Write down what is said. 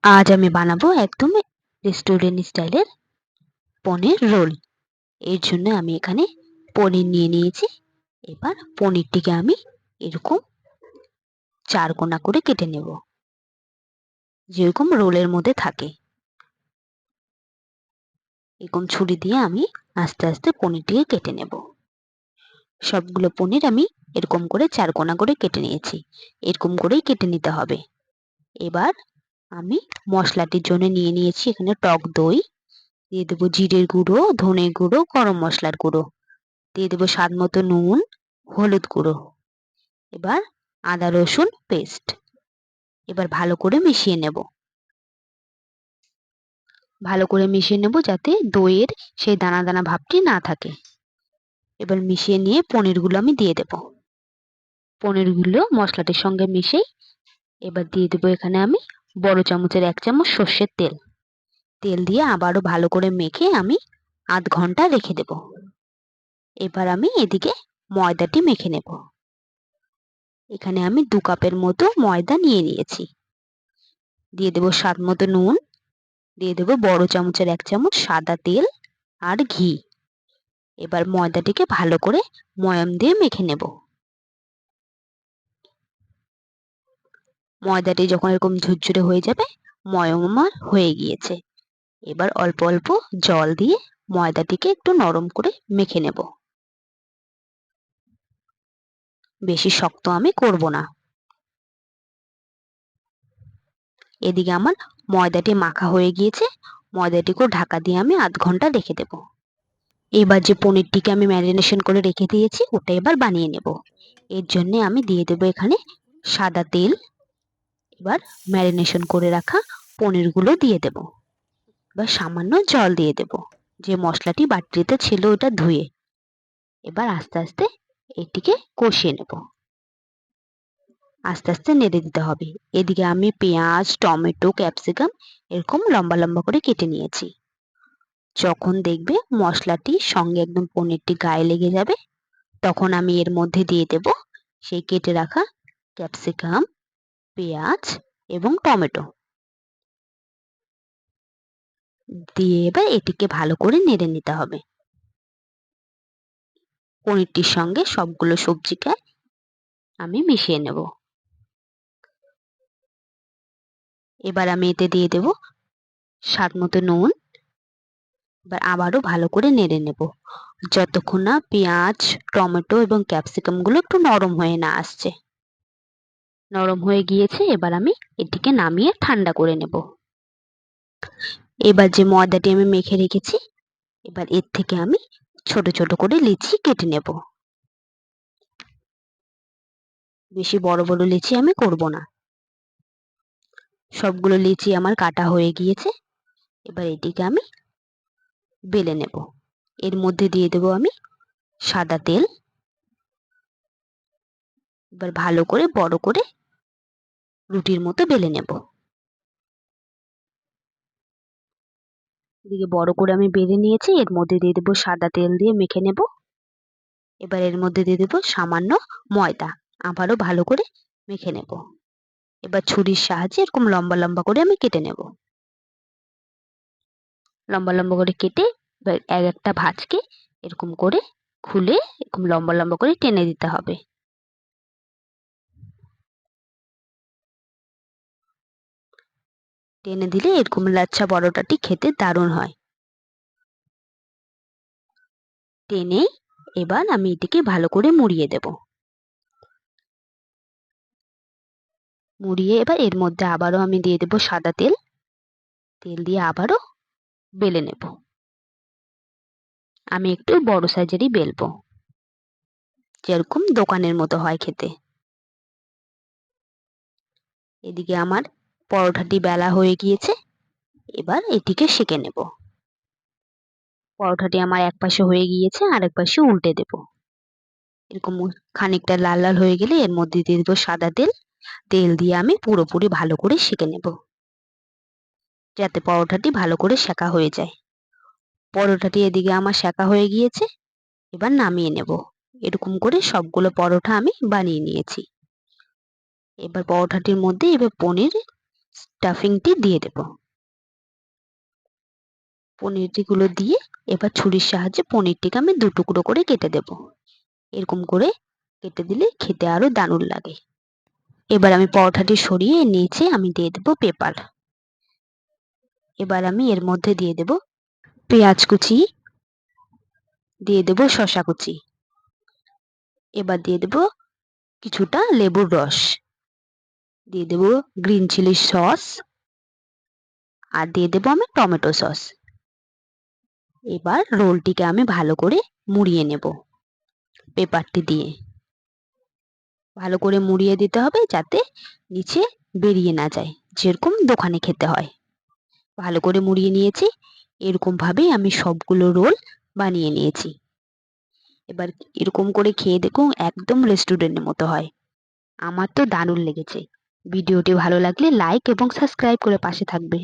আজ আমি বানাবো একদম রেস্টুরেন্ট স্টাইলের পনির রোল। এর জন্য আমি এখানে পনির নিয়ে নিয়েছি। এবার পনিরটিকে আমি এরকম চারকোনা করে কেটে নেব, যেরকম রোলের মধ্যে থাকে। এরকম ছুরি দিয়ে আমি আস্তে আস্তে পনিরটিকে কেটে নেব। সবগুলো পনির আমি এরকম করে চারকোনা করে কেটে নিয়েছি। এরকম করেই কেটে নিতে হবে। এবার আমি মশলাটির জন্য নিয়ে নিয়েছি এখানে টক দই, দিয়ে দেবো জিরের গুঁড়ো, ধনের গুঁড়ো, গরম মশলার গুঁড়ো, দিয়ে দেবো স্বাদ মতো নুন, হলুদ গুঁড়ো। এবার আদা রসুন পেস্ট। এবার ভালো করে মিশিয়ে নেব। ভালো করে মিশিয়ে নেব যাতে দইয়ের সেই দানা দানা ভাবটি না থাকে। এবার মিশিয়ে নিয়ে পনিরগুলো আমি দিয়ে দেব। পনিরগুলো মশলাটির সঙ্গে মিশিয়ে এবার দিয়ে দেবো এখানে আমি বড় চামচের 1 চামচ সর্ষের তেল। তেল দিয়ে আবারও ভালো করে মেখে আমি আধ ঘন্টা রেখে দেব। এবার আমি এদিকে ময়দাটি মেখে নেব। এখানে আমি 2 কাপের মতো ময়দা নিয়ে নিয়েছি। দিয়ে দেবো স্বাদ মতো নুন, দিয়ে দেবো বড় চামচের 1 চামচ সাদা তেল আর ঘি। এবার ময়দাটিকে ভালো করে ময়াম দিয়ে মেখে নেব। ময়দাটি যখন এরকম ঝুরঝুরে হয়ে যাবে, ময়াম আমার হয়ে গিয়েছে। এবার অল্প অল্প জল দিয়ে ময়দাটিকে একটু নরম করে মেখে নেব। বেশি শক্ত আমি করব না। এদিকে আমার ময়দাটি মাখা হয়ে গিয়েছে। ময়দাটিকেও ঢাকা দিয়ে আমি আধ ঘন্টা রেখে দেব। এবার যে পনিরটিকে আমি ম্যারিনেশন করে রেখে দিয়েছি ওটা এবার বানিয়ে নেব। এর জন্য আমি দিয়ে দেবো এখানে সাদা তেল। এবার ম্যারিনেশন করে রাখা পনিরগুলো দিয়ে দেব। এবার সামান্য জল দিয়ে দেব, যে মশলাটি বাটিতে ছিল ওটা ধুয়ে। এবার আস্তে আস্তে এটিকে কষিয়ে নেব। আস্তে আস্তে নেড়ে দিতে হবে। এদিকে আমি পেঁয়াজ, টমেটো, ক্যাপসিকাম এরকম লম্বা লম্বা করে কেটে নিয়েছি। যখন দেখবে মশলাটি সঙ্গে একদম পনিরটি গায়ে লেগে যাবে, তখন আমি এর মধ্যে দিয়ে দেব সেই কেটে রাখা ক্যাপসিকাম, পেঁয়াজ এবং টমেটো। দিয়ে এবার এটিকে ভালো করে নেড়ে নিতে হবে। পনিরটির সঙ্গে সবগুলো সবজিকে আমি মিশিয়ে নেব। এবার আমি এতে দিয়ে দেব স্বাদ মতো নুন। এবার আবারও ভালো করে নেড়ে নেব যতক্ষণ না পেঁয়াজ, টমেটো এবং ক্যাপসিকাম গুলো একটু নরম হয়ে না আসছে। নরম হয়ে গিয়েছে, এবার আমি এটিকে নামিয়ে ঠান্ডা করে নেব। এবার যে ময়দাটি আমি মেখে রেখেছি, এবার এর থেকে আমি ছোট ছোট করে লিচি কেটে নেব। বেশি বড় বড় লিচি আমি করব না। সবগুলো লিচি আমার কাটা হয়ে গিয়েছে। এবার এটিকে আমি বেলে নেব। এর মধ্যে দিয়ে দেব আমি সাদা তেল। এবার ভালো করে বড় করে রুটির মতো বেলে নেব। এদিকে বড় করে আমি বেলে নিয়েছি। এর মধ্যে দিয়ে দেবো সাদা তেল দিয়ে মেখে নেব। এবার এর মধ্যে দিয়ে দেবো সামান্য ময়দা। আবারও ভালো করে মেখে নেব। এবার ছুরির সাহায্যে এরকম লম্বা লম্বা করে আমি কেটে নেব। লম্বা লম্বা করে কেটে এবার এক একটা ভাঁজকে এরকম করে খুলে এরকম লম্বা লম্বা করে টেনে দিতে হবে। টেনে দিলে এরকম লাচ্ছা পরোটাটি খেতে দারুণ হয়। টেনে এবার আমি এটিকে ভালো করে মুড়িয়ে দেব। মুড়িয়ে এবার এর মধ্যে আবারও আমি দিয়ে দেব সাদা তেল। তেল দিয়ে আবারও বেলে নেব। আমি একটু বড় সাইজেরই বেলবো, যেরকম দোকানের মতো হয় খেতে। এদিকে আমার পরোটাটি বেলা হয়ে গিয়েছে। এবার এটিকে সেঁকে নেব। পরোটাটি আমার এক পাশে হয়ে গিয়েছে, আর এক পাশে উল্টে দেব। এরকম খানিকটা লাল লাল হয়ে গেলে এর মধ্যে দিয়ে দেবো সাদা তেল। তেল দিয়ে আমি পুরোপুরি ভালো করে সেঁকে নেব, যাতে পরোটাটি ভালো করে সেঁকা হয়ে যায়। পরোটাটি এদিকে আমার সেঁকা হয়ে গিয়েছে। এবার নামিয়ে নেব। এরকম করে সবগুলো পরোটা আমি বানিয়ে নিয়েছি। এবার পরোটাটির মধ্যে এবার পনির স্টাফিংটি দিয়ে দেব। পনিরগুলো দিয়ে এবার ছুরির সাহায্যে পনিরটিকে আমি 2 টুকরো করে কেটে দেব। এরকম করে কেটে দিলে খেতে আরো দারুণ লাগে। এবার আমি পরোটাটি সরিয়ে নিচে আমি দিয়ে দেব পেপার। এবার আমি এর মধ্যে দিয়ে দেব পেঁয়াজ কুচি, দিয়ে দেব শসা কুচি, এবার দিয়ে দেব কিছুটা লেবুর রস, দিয়ে দেব গ্রিন চিলি সস, আর দিয়ে দেব আমি টমেটো সস। এবার রোলটিকে আমি ভালো করে মুড়িয়ে নেব পেপারটি দিয়ে। ভালো করে মুড়িয়ে দিতে হবে যাতে নিচে বেরিয়ে না যায়, যেরকম দোকানে খেতে হয়। ভালো করে মুড়িয়ে নিয়েছি। এরকম ভাবেই আমি সবগুলো রোল বানিয়ে নিয়েছি। এবার এরকম করে খেয়ে দেখুন, একদম রেস্টুরেন্টের মতো হয়। আমার তো দারুণ লেগেছে। ভিডিওটি ভালো লাগলে লাইক এবং সাবস্ক্রাইব করে পাশে থাকবে।